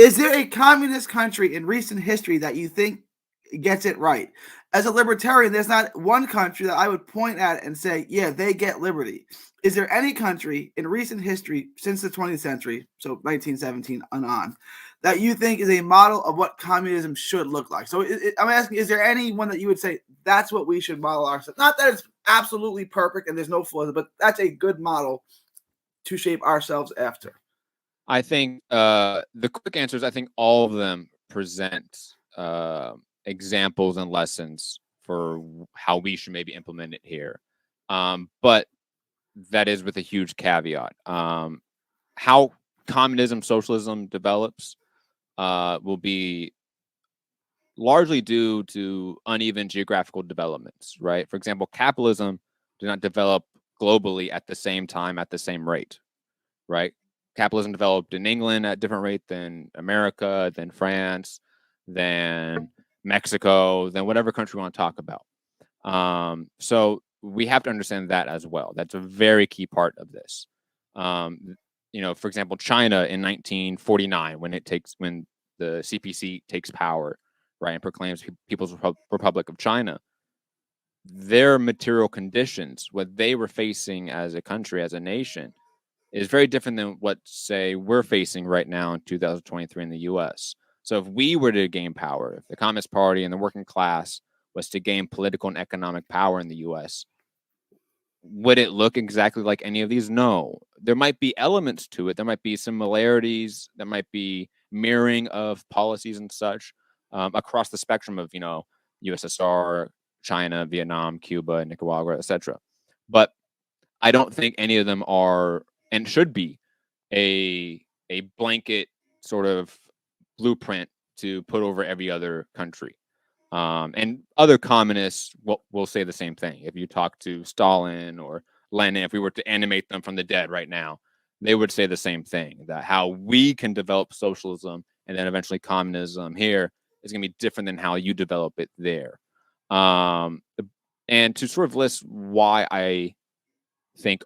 Is there a communist country in recent history that you think gets it right? As a libertarian, there's not one country that I would point at and say, yeah, they get liberty. Is there any country in recent history since the 20th century, so 1917 and on, that you think is a model of what communism should look like? So I'm asking, is there anyone that you would say that's what we should model ourselves? Not that it's absolutely perfect and there's no flaws, but that's a good model to shape ourselves after. I think the quick answer is I think all of them present examples and lessons for how we should maybe implement it here. But that is with a huge caveat. How communism, socialism develops will be largely due to uneven geographical developments, right? For example, capitalism did not develop globally at the same time at the same rate, right? Capitalism developed in England at a different rate than America, than France, than Mexico, than whatever country we want to talk about. So we have to understand that as well. That's a very key part of this. For example, China in 1949, when the CPC takes power, right, and proclaims People's Republic of China, their material conditions, what they were facing as a country, as a nation, is very different than what, say, we're facing right now in 2023 in the U.S. So if we were to gain power, if the Communist Party and the working class was to gain political and economic power in the U.S., would it look exactly like any of these? No. There might be elements to it. There might be similarities. There might be mirroring of policies and such across the spectrum of, USSR, China, Vietnam, Cuba, Nicaragua, etc. But I don't think any of them are and should be a blanket sort of blueprint to put over every other country. And other communists will say the same thing. If you talk to Stalin or Lenin, if we were to animate them from the dead right now, they would say the same thing, that how we can develop socialism and then eventually communism here is going to be different than how you develop it there. And to sort of list why I think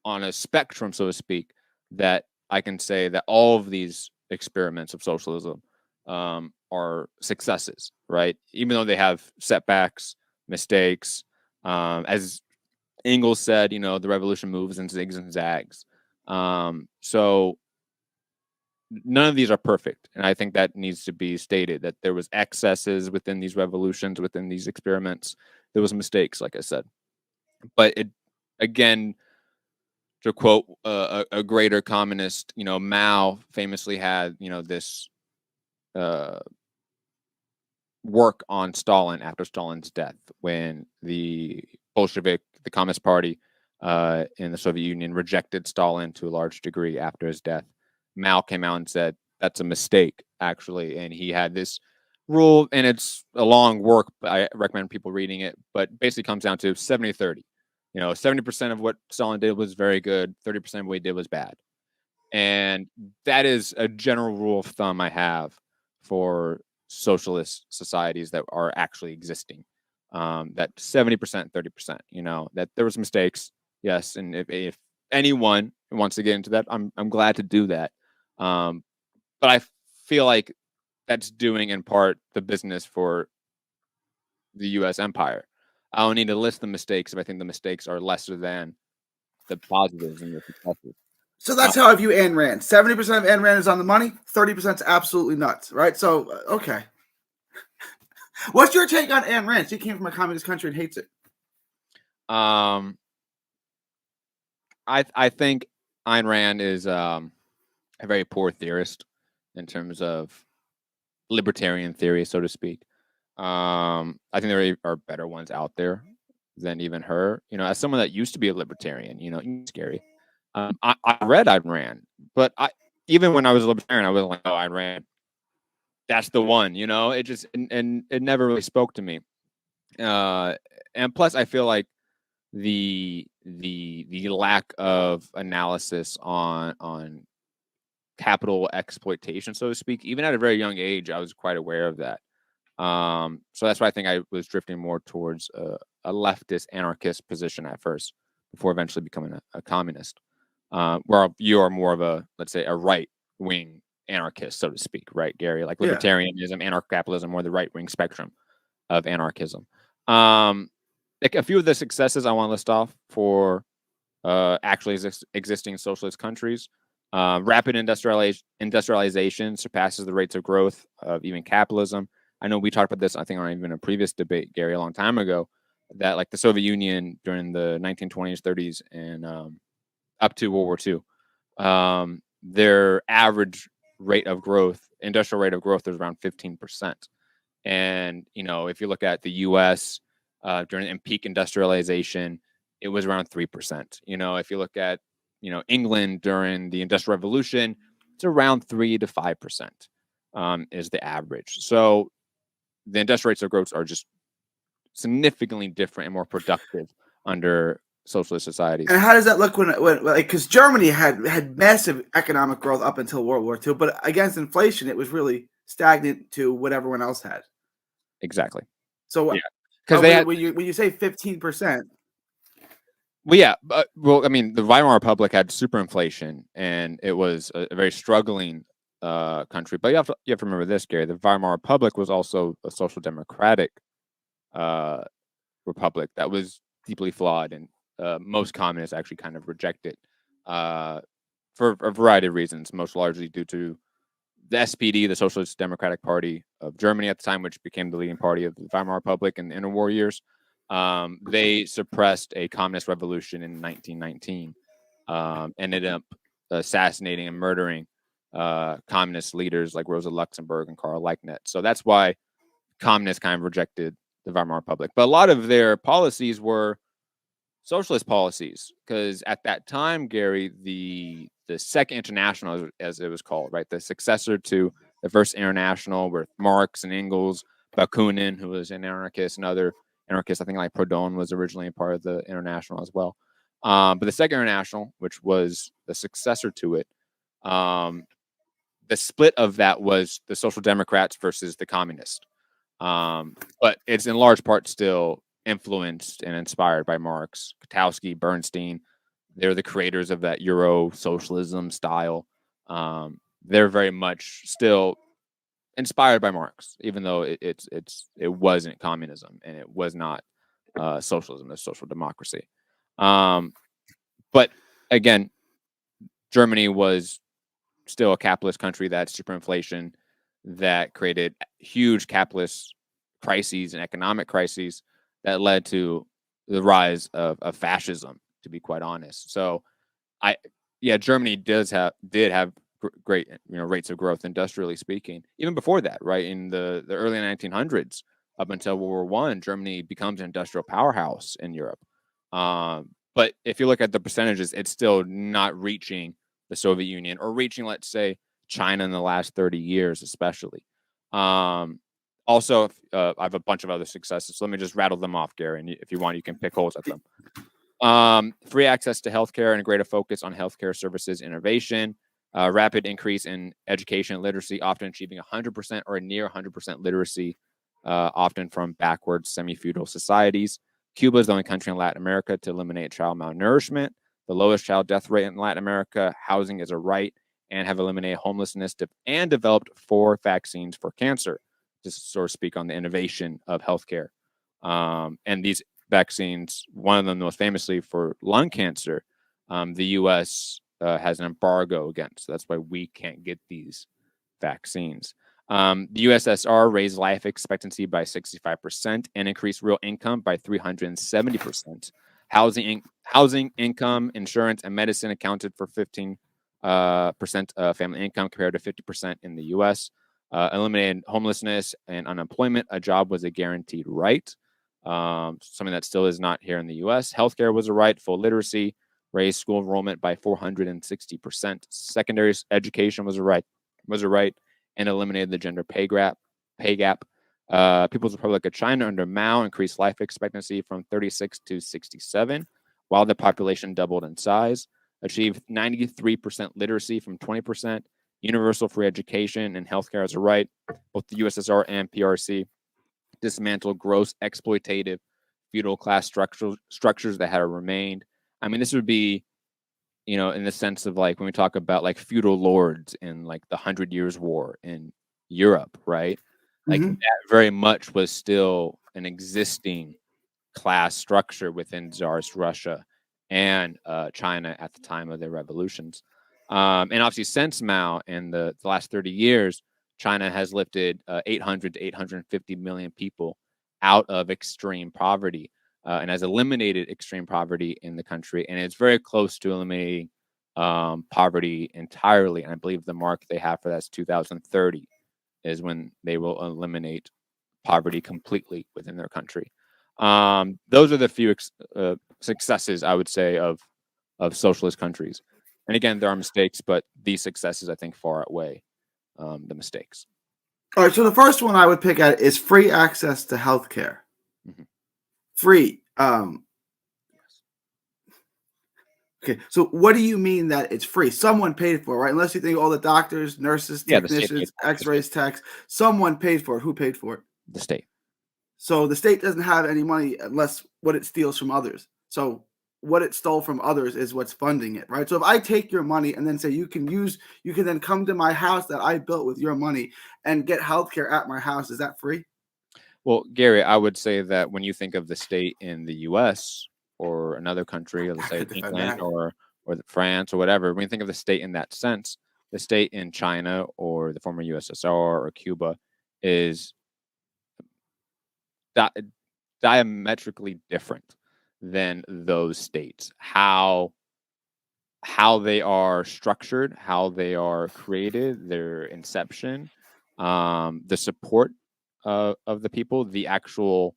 on a spectrum, so to speak, that I can say that all of these experiments of socialism are successes, right? Even though they have setbacks, mistakes. As Engels said, the revolution moves in zigs and zags. So none of these are perfect. And I think that needs to be stated, that there was excesses within these revolutions, within these experiments. There was mistakes, like I said. But it, again, to quote a greater communist, Mao famously had, this work on Stalin after Stalin's death, when the Communist Party in the Soviet Union rejected Stalin to a large degree after his death. Mao came out and said, that's a mistake, actually. And he had this rule, and it's a long work, but I recommend people reading it, but basically comes down to 70-30. 70% of what Stalin did was very good, 30% of what he did was bad. And that is a general rule of thumb I have for socialist societies that are actually existing. That 70%, 30%, that there was mistakes. Yes. And if anyone wants to get into that, I'm glad to do that. But I feel like that's doing in part the business for the U.S. empire. I don't need to list the mistakes if I think the mistakes are lesser than the positives and the successes. So that's how I view Ayn Rand. 70% of Ayn Rand is on the money. 30% is absolutely nuts, right? So, okay. What's your take on Ayn Rand? She came from a communist country and hates it. I think Ayn Rand is a very poor theorist in terms of libertarian theory, so to speak. I think there are better ones out there than even her. As someone that used to be a libertarian, scary. I read Ayn Rand, but even when I was a libertarian, I wasn't like, oh, Ayn Rand, that's the one. It just and it never really spoke to me. And plus, I feel like the lack of analysis on capital exploitation, so to speak, even at a very young age, I was quite aware of that. So that's why I think I was drifting more towards a leftist anarchist position at first, before eventually becoming a communist. Where you are more of a, let's say, a right wing anarchists, so to speak, right, Gary? Like Yeah. libertarianism, anarcho-capitalism, or the right-wing spectrum of anarchism. Like a few of the successes I want to list off for actually existing socialist countries. Rapid industrialization surpasses the rates of growth of even capitalism. I know we talked about this, I think, on even a previous debate, Gary, a long time ago, that like the Soviet Union during the 1920s, 30s, and up to World War II, their average rate of growth, industrial rate of growth, was around 15%. And if you look at the U.S. During peak industrialization, it was around 3%. If you look at England during the Industrial Revolution, it's around 3 to 5% is the average. So the industrial rates of growth are just significantly different and more productive under socialist societies. And how does that look when like, because Germany had massive economic growth up until World War II, but against inflation, it was really stagnant to what everyone else had. Exactly. So yeah, because they had, when you say 15%. Well, yeah, well, I mean, the Weimar Republic had superinflation, and it was a very struggling country. But you have to remember this, Gary. The Weimar Republic was also a social democratic republic that was deeply flawed, and most communists actually kind of reject it for a variety of reasons, most largely due to the SPD, the Socialist Democratic Party of Germany at the time, which became the leading party of the Weimar Republic in the interwar years. They suppressed a communist revolution in 1919, ended up assassinating and murdering communist leaders like Rosa Luxemburg and Karl Liebknecht. So that's why communists kind of rejected the Weimar Republic. But a lot of their policies were socialist policies, because at that time, Gary, the Second International, as it was called, right, the successor to the First International, with Marx and Engels, Bakunin, who was an anarchist, and other anarchists. I think like Proudhon was originally a part of the International as well. But the Second International, which was the successor to it, the split of that was the Social Democrats versus the Communists. But it's in large part still influenced and inspired by Marx, Kautsky, Bernstein. They're the creators of that Euro socialism style. They're very much still inspired by Marx, even though it wasn't communism and it was not socialism, it's social democracy. But again, Germany was still a capitalist country that superinflation that created huge capitalist crises and economic crises that led to the rise of fascism, to be quite honest. So Germany did have great rates of growth industrially speaking. Even before that, right, in the early 1900s up until World War I, Germany becomes an industrial powerhouse in Europe. But if you look at the percentages, it's still not reaching the Soviet Union or reaching, let's say, China in the last 30 years, especially. Also, I have a bunch of other successes. So let me just rattle them off, Gary. And if you want, you can pick holes at them. Free access to healthcare and a greater focus on healthcare services innovation. Rapid increase in education and literacy, often achieving 100% or near 100% literacy, often from backwards semi-feudal societies. Cuba is the only country in Latin America to eliminate child malnourishment, the lowest child death rate in Latin America. Housing is a right, and have eliminated homelessness and developed 4 vaccines for cancer, to sort of speak on the innovation of healthcare. And these vaccines, one of them most famously for lung cancer, the U.S. Has an embargo against. So that's why we can't get these vaccines. The USSR raised life expectancy by 65% and increased real income by 370%. Housing, income, insurance, and medicine accounted for 15% of family income compared to 50% in the U.S. Eliminated homelessness and unemployment. A job was a guaranteed right, something that still is not here in the U.S. Healthcare was a right. Full literacy raised school enrollment by 460%. Secondary education was a right, and eliminated the gender pay gap. People's Republic of China under Mao increased life expectancy from 36 to 67, while the population doubled in size. Achieved 93% literacy from 20%. Universal free education and healthcare as a right. Both the USSR and PRC dismantled gross exploitative feudal class structures that had remained. I mean, this would be in the sense of like when we talk about like feudal lords in like the 100 Years' War in Europe, right? Like Hmm. that very much was still an existing class structure within Tsarist Russia and China at the time of their revolutions. And obviously, since Mao in the last 30 years, China has lifted 800 to 850 million people out of extreme poverty and has eliminated extreme poverty in the country. And it's very close to eliminating poverty entirely. And I believe the mark they have for that's 2030 is when they will eliminate poverty completely within their country. Those are the few successes I would say of socialist countries. And again, there are mistakes, but these successes I think far outweigh the mistakes. All right. So the first one I would pick at is free access to healthcare. Mhm. Free. Yes. Okay. So what do you mean that it's free? Someone paid for it, right? Unless you think all the doctors, nurses, Yeah, the state paid technicians, for it. X-rays, techs, someone paid for it. Who paid for it? The state. So the state doesn't have any money unless what it steals from others. So what it stole from others is what's funding it, right? So if I take your money and then say you can then come to my house that I built with your money and get healthcare at my house, is that free? Well, Gary, I would say that when you think of the state in the U.S. or another country, or let's I say could defend England that. or France or whatever, when you think of the state in that sense, the state in China or the former USSR or Cuba is di- diametrically different than those states. How they are structured, how they are created, their inception, the support of the people, the actual,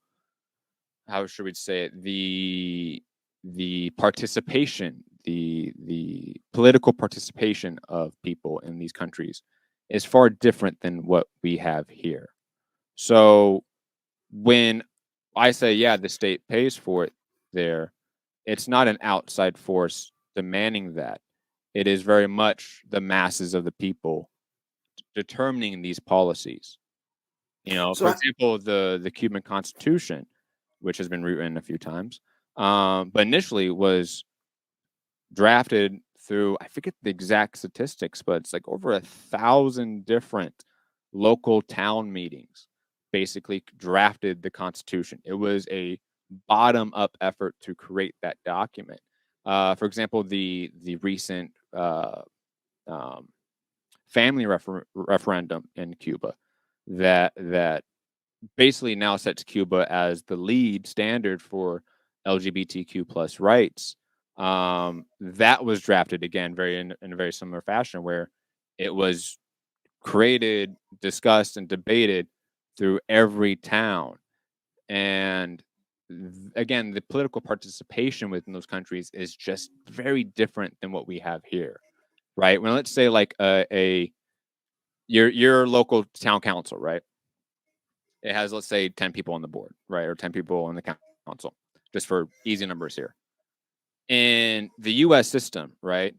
how should we say it, the participation, the political participation of people in these countries is far different than what we have here. So when I say, yeah, the state pays for it there, it's not an outside force demanding that. It is very much the masses of the people determining these policies. So For example, the Cuban Constitution, which has been rewritten a few times, but initially was drafted through, I forget the exact statistics, but it's like over 1,000 different local town meetings basically drafted the Constitution. It was a bottom up effort to create that document. For example, the recent um, family referendum in Cuba that basically now sets Cuba as the lead standard for LGBTQ plus rights. That was drafted again in a very similar fashion, where it was created, discussed, and debated through every town. And again, the political participation within those countries is just very different than what we have here, right? When let's say like a your local town council, right? It has, let's say, 10 people on the board, right? Or 10 people on the council, just for easy numbers here. In the US system, right?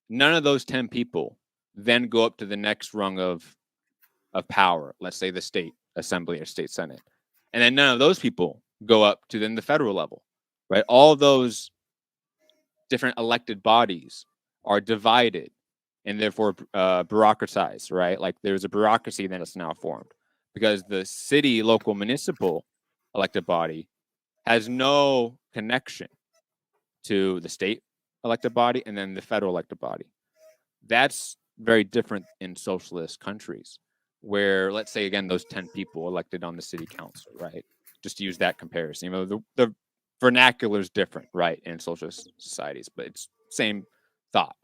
None of those 10 people then go up to the next rung of power, let's say the state assembly or state senate. And then none of those people go up to then the federal level, right? All those different elected bodies are divided and therefore bureaucratized, right? Like there's a bureaucracy that is now formed because the city, local, municipal elected body has no connection to the state elected body and then the federal elected body. That's very different in socialist countries where, let's say, again, those 10 people elected on the city council, right? Just to use that comparison. The vernacular is different, right, in socialist societies, but it's same thought.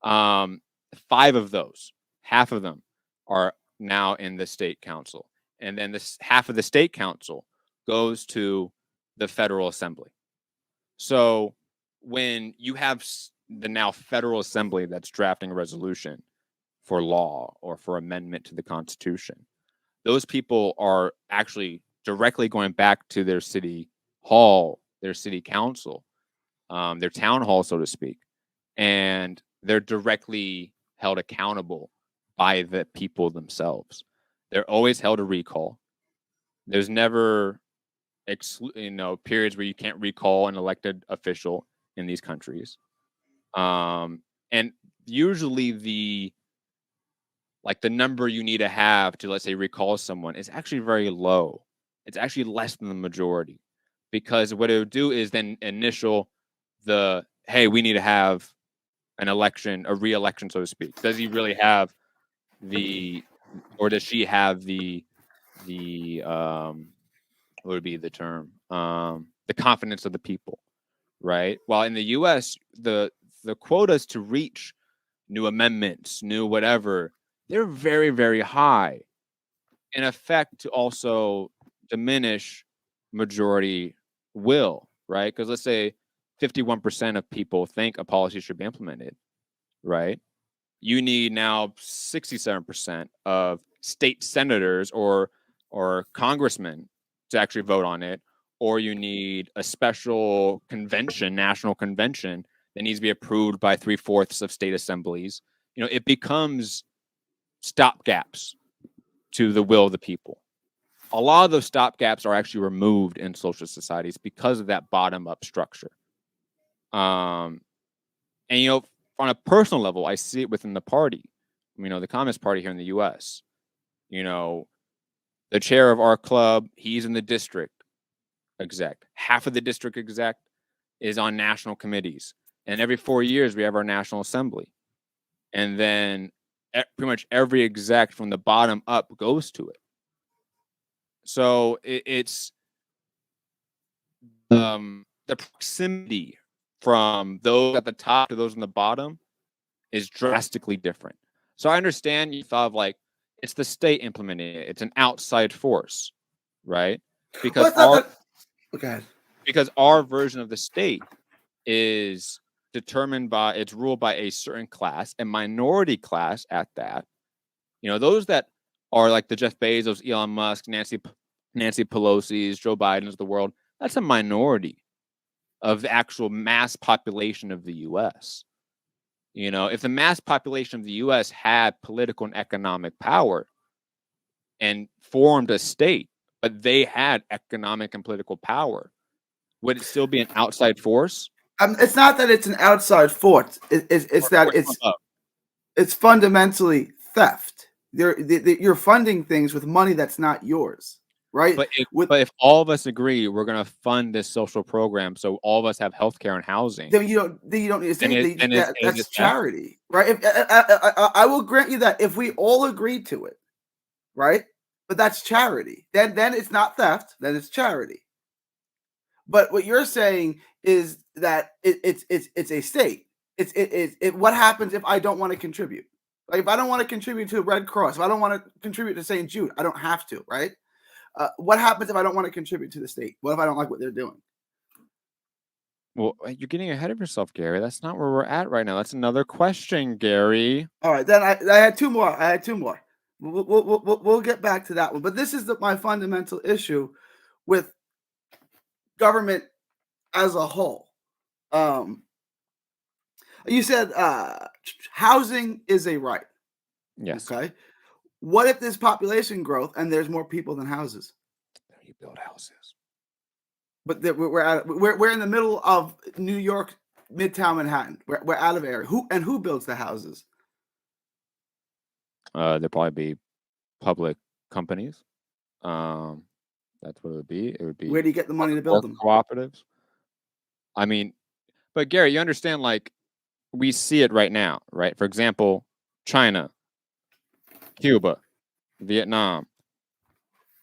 Um, Five of those, half of them are now in the state council. And then this half of the state council goes to the federal assembly. So when you have the now federal assembly that's drafting a resolution for law or for amendment to the Constitution, those people are actually directly going back to their city hall, their city council, their town hall, so to speak, and they're directly held accountable by the people themselves. They're always held a recall. There's never periods where you can't recall an elected official in these countries. And usually the number you need to have to, let's say, recall someone is actually very low. It's actually less than the majority, because what it would do is then initial the, hey, we need to have an election, a re-election, so to speak. Does he really have or does she have the what would be the term? The confidence of the people, right? While in the U.S., the quotas to reach new amendments, new whatever, they're very, very high, in effect to also diminish majority will, right? Because let's say 51% of people think a policy should be implemented, right? You need now 67% of state senators or congressmen to actually vote on it, or you need a special convention, national convention, that needs to be approved by 3/4 of state assemblies. It becomes stopgaps to the will of the people. A lot of those stopgaps are actually removed in social societies because of that bottom-up structure. And on a personal level, I see it within the party. The Communist Party here in the U.S. The chair of our club, he's in the district exec. Half of the district exec is on national committees, and every 4 years we have our national assembly, and then pretty much every exec from the bottom up goes to it. So it's the proximity from those at the top to those on the bottom is drastically different. So I understand you thought of it's the state implementing it. It's an outside force, right? Because our version of the state is it's ruled by a certain class, a minority class at that. Those that are like the Jeff Bezos, Elon Musk, Nancy Pelosi's, Joe Biden's of the world, that's a minority of the actual mass population of the U.S. If the mass population of the U.S. had political and economic power and formed a state, but they had economic and political power, would it still be an outside force? It's not that it's an outside force. It's that it's fundamentally theft. You're funding things with money that's not yours, right? But if all of us agree we're going to fund this social program, so all of us have healthcare and housing, then you don't need to say that's charity, right? I will grant you that if we all agree to it, right? But that's charity. Then it's not theft. Then it's charity. But what you're saying is that it's a state. It's what happens if I don't want to contribute? Like if I don't want to contribute to the Red Cross, if I don't want to contribute to St. Jude, I don't have to, right? What happens if I don't want to contribute to the state? What if I don't like what they're doing? Well, you're getting ahead of yourself, Gary. That's not where we're at right now. That's another question, Gary. All right, then I had two more. We'll get back to that one. But this is my fundamental issue with government as a whole. You said housing is a right. Yes. Okay. What if there's population growth and there's more people than houses? You build houses. But we're in the middle of New York, Midtown Manhattan. We're out of area. Who builds the houses? There'd probably be public companies. That's what it would be. It would be. Where do you get the money to build them? Cooperatives. I mean, but Gary, you understand, we see it right now, right? For example, China, Cuba, Vietnam.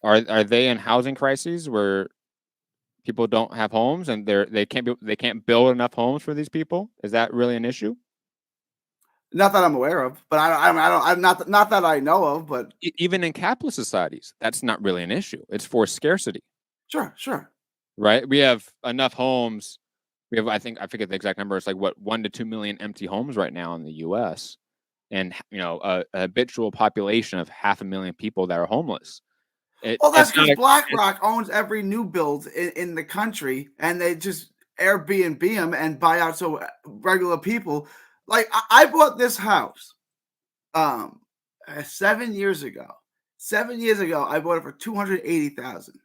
Are they in housing crises where people don't have homes and they can't build enough homes for these people? Is that really an issue? Not that I'm aware of, but I'm not that I know of. But even in capitalist societies, that's not really an issue. It's forced scarcity. Sure. Right. We have enough homes. We have, I forget the exact number. It's 1 to 2 million empty homes right now in the U.S. and a habitual population of 500,000 people that are homeless. That's because BlackRock owns every new build in the country, and they just Airbnb them and buy out so regular people. I bought this house 7 years ago. 7 years ago, I bought it for $280,000.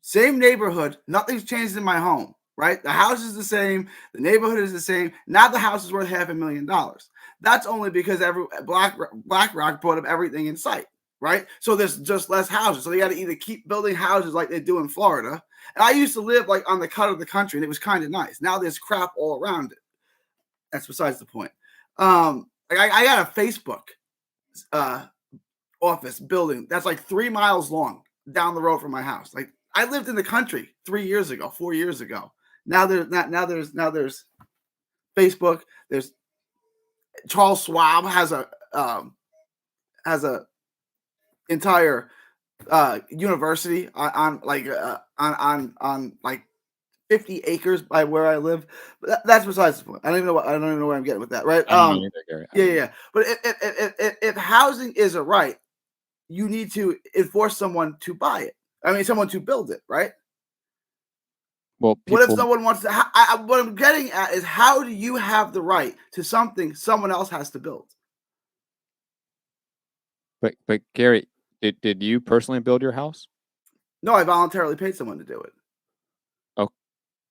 Same neighborhood, nothing's changed in my home. right? The house is the same, the neighborhood is the same. Now the house is worth $500,000. That's only because BlackRock brought up everything in sight, right? So there's just less houses. So they got to either keep building houses like they do in Florida. And I used to live like on the cut of the country, and it was kind of nice. Now there's crap all around it. That's besides the point. I got a Facebook office building that's like 3 miles long down the road from my house. Like I lived in the country 3 years ago, 4 years ago. Now there's Facebook. There's Charles Schwab has a entire university on like 50 acres by where I live. But that's besides the point. I don't even know where I'm getting with that, right? Yeah. But if housing is a right, you need to enforce someone to buy it. I mean, someone to build it, right? Well, what if someone wants to? What I'm getting at is, how do you have the right to something someone else has to build? But Gary, did you personally build your house? No, I voluntarily paid someone to do it.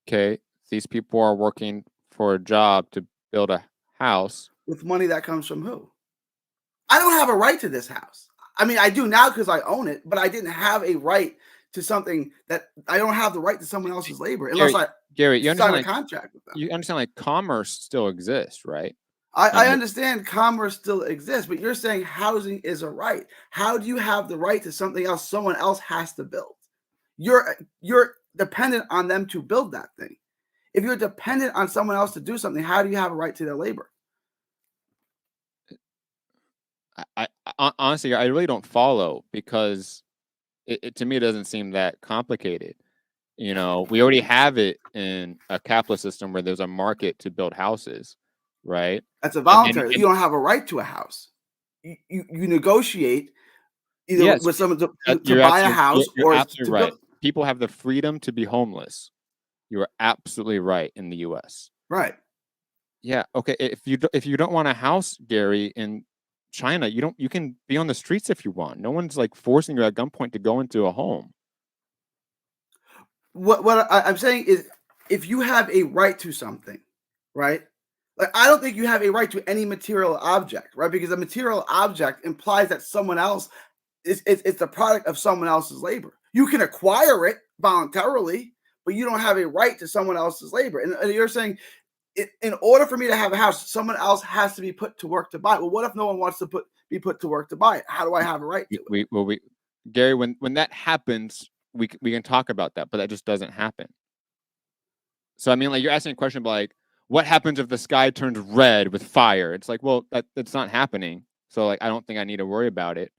Okay, these people are working for a job to build a house with money that comes from who? I don't have a right to this house. I mean, I do now because I own it, but I didn't have a right to something that I don't have the right to someone else's labor unless Gary, you sign understand, a contract with them. You understand, like, commerce still exists, right? I understand commerce still exists, but you're saying housing is a right. How do you have the right to something else someone else has to build? You're dependent on them to build that thing. If you're dependent on someone else to do something, how do you have a right to their labor? I honestly, I really don't follow, because it to me, it doesn't seem that complicated. You know, we already have it in a capitalist system where there's a market to build houses, right? That's a voluntary. You don't have a right to a house. You negotiate either with someone to buy a house or to right. build. People have the freedom to be homeless. You are absolutely right in the U.S. Right. Yeah. Okay. If you don't want a house, Gary, in China, you can be on the streets if you want. No one's like forcing you at gunpoint to go into a home. What I'm saying is, if you have a right to something, right? Like, I don't think you have a right to any material object, right? Because a material object implies that someone else it's the product of someone else's labor. You can acquire it voluntarily, but you don't have a right to someone else's labor. And you're saying, in order for me to have a house, someone else has to be put to work to buy it. Well, what if no one wants to be put to work to buy it? How do I have a right to it? Gary, when that happens, we can talk about that, but that just doesn't happen. So I mean, like, you're asking a question about, like, what happens if the sky turns red with fire? It's like, well, that's not happening. So, like, I don't think I need to worry about it.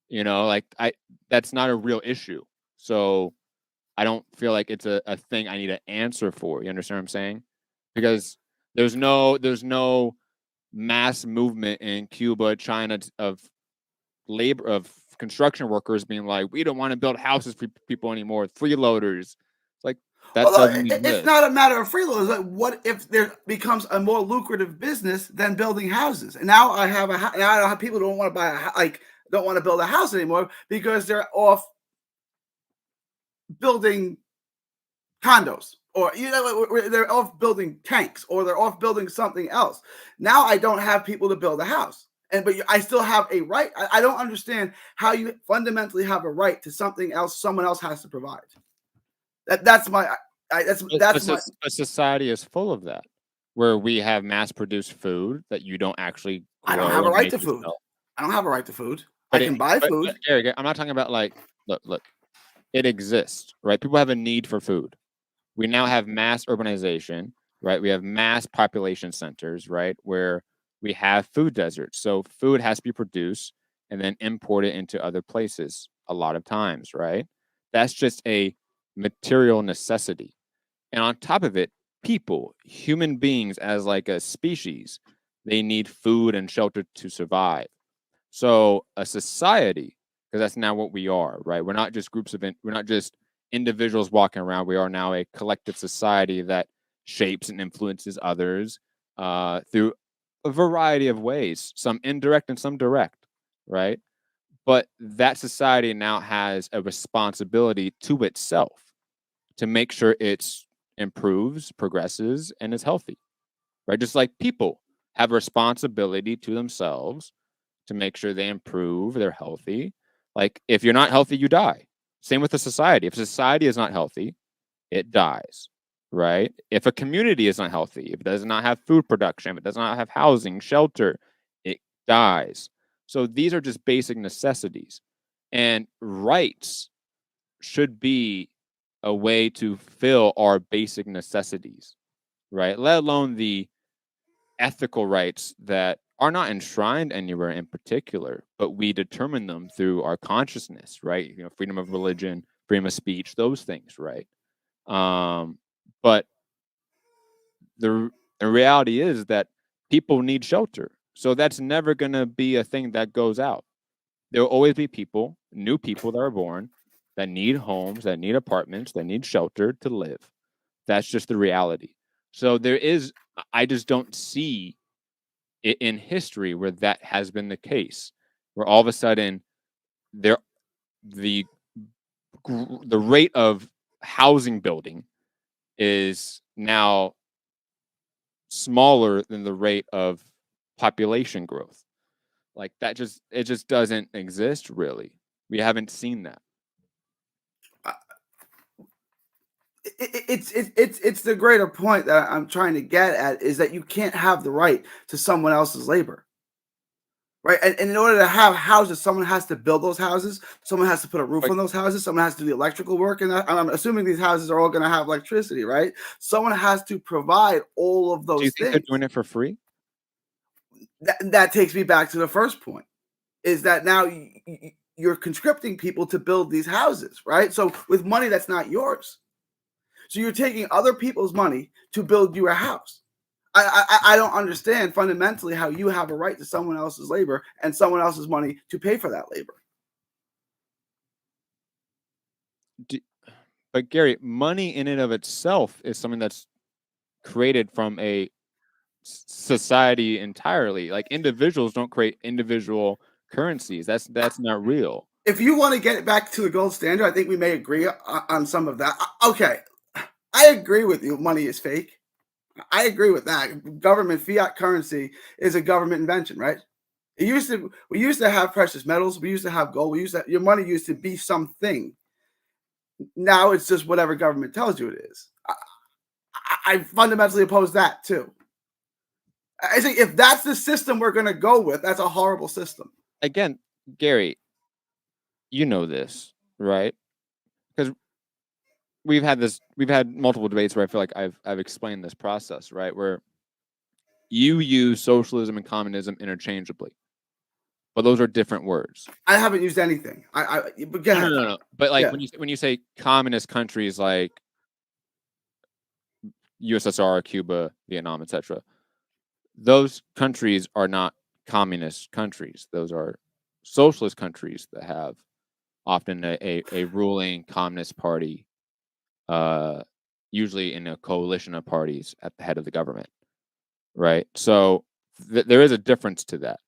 You know, like, that's not a real issue. So I don't feel like it's a thing I need to answer for. You understand what I'm saying? Because there's no mass movement in Cuba, China, of construction workers being like, we don't want to build houses for people anymore, freeloaders. It's like, that doesn't exist. It's not a matter of freeloaders. Like, what if there becomes a more lucrative business than building houses? And now I don't have people who don't want to don't want to build a house anymore because they're off building condos, or they're off building tanks, or they're off building something else. Now I don't have people to build a house, but I still have a right. I don't understand how you fundamentally have a right to something else someone else has to provide. That's my. A society is full of that, where we have mass-produced food that you don't actually grow. I don't have a right to food. I don't have a right to food. I can buy food. Eric, I'm not talking about, like, look. It exists, right? People have a need for food. We now have mass urbanization, right? We have mass population centers, right? Where we have food deserts. So food has to be produced and then imported into other places a lot of times, right? That's just a material necessity. And on top of it, people, human beings as like a species, they need food and shelter to survive. So a society, because that's now what we are, right? We're not just we're not just individuals walking around. We are now a collective society that shapes and influences others through a variety of ways, some indirect and some direct, right? But that society now has a responsibility to itself to make sure it's improves, progresses, and is healthy, right? Just like people have a responsibility to themselves to make sure they improve, they're healthy. Like if you're not healthy, you die. Same with a society. If society is not healthy, it dies, right? If a community is not healthy, if it does not have food production, if it does not have housing, shelter, it dies. So these are just basic necessities. And rights should be a way to fill our basic necessities, right? Let alone the ethical rights that are not enshrined anywhere in particular, but we determine them through our consciousness, right? You know, freedom of religion, freedom of speech, those things, right? But the reality is that people need shelter. So that's never going to be a thing that goes out. There will always be people, new people that are born, that need homes, that need apartments, that need shelter to live. That's just the reality. So I just don't see it in history where that has been the case, where all of a sudden the rate of housing building is now smaller than the rate of population growth. Like it just doesn't exist really. We haven't seen that. It's the greater point that I'm trying to get at is that you can't have the right to someone else's labor. Right. And in order to have houses, someone has to build those houses. Someone has to put a roof on those houses. Someone has to do the electrical work. And I'm assuming these houses are all going to have electricity, right? Someone has to provide all of those Do you think things. they're doing it for free? That takes me back to the first point, is that now you're conscripting people to build these houses, right? So with money that's not yours. So you're taking other people's money to build you a house. I don't understand fundamentally how you have a right to someone else's labor and someone else's money to pay for that labor. But Gary, money in and of itself is something that's created from a society entirely. Like individuals don't create individual currencies. That's not real. If you want to get it back to the gold standard, I think we may agree on some of that. Okay, I agree with you. Money is fake. I agree with that. Government fiat currency is a government invention, right? We used to have precious metals. We used to have gold. Your money used to be something. Now it's just whatever government tells you it is. I fundamentally oppose that too. I think if that's the system we're going to go with, that's a horrible system. Again, Gary, you know this, right? Because we've had multiple debates where I feel like I've explained this process, right? Where you use socialism and communism interchangeably, but those are different words. I haven't used anything. But go ahead. No. But like when you say communist countries like USSR, Cuba, Vietnam, etc., those countries are not communist countries. Those are socialist countries that have often a ruling communist party, usually in a coalition of parties at the head of the government, right? So there is a difference to that.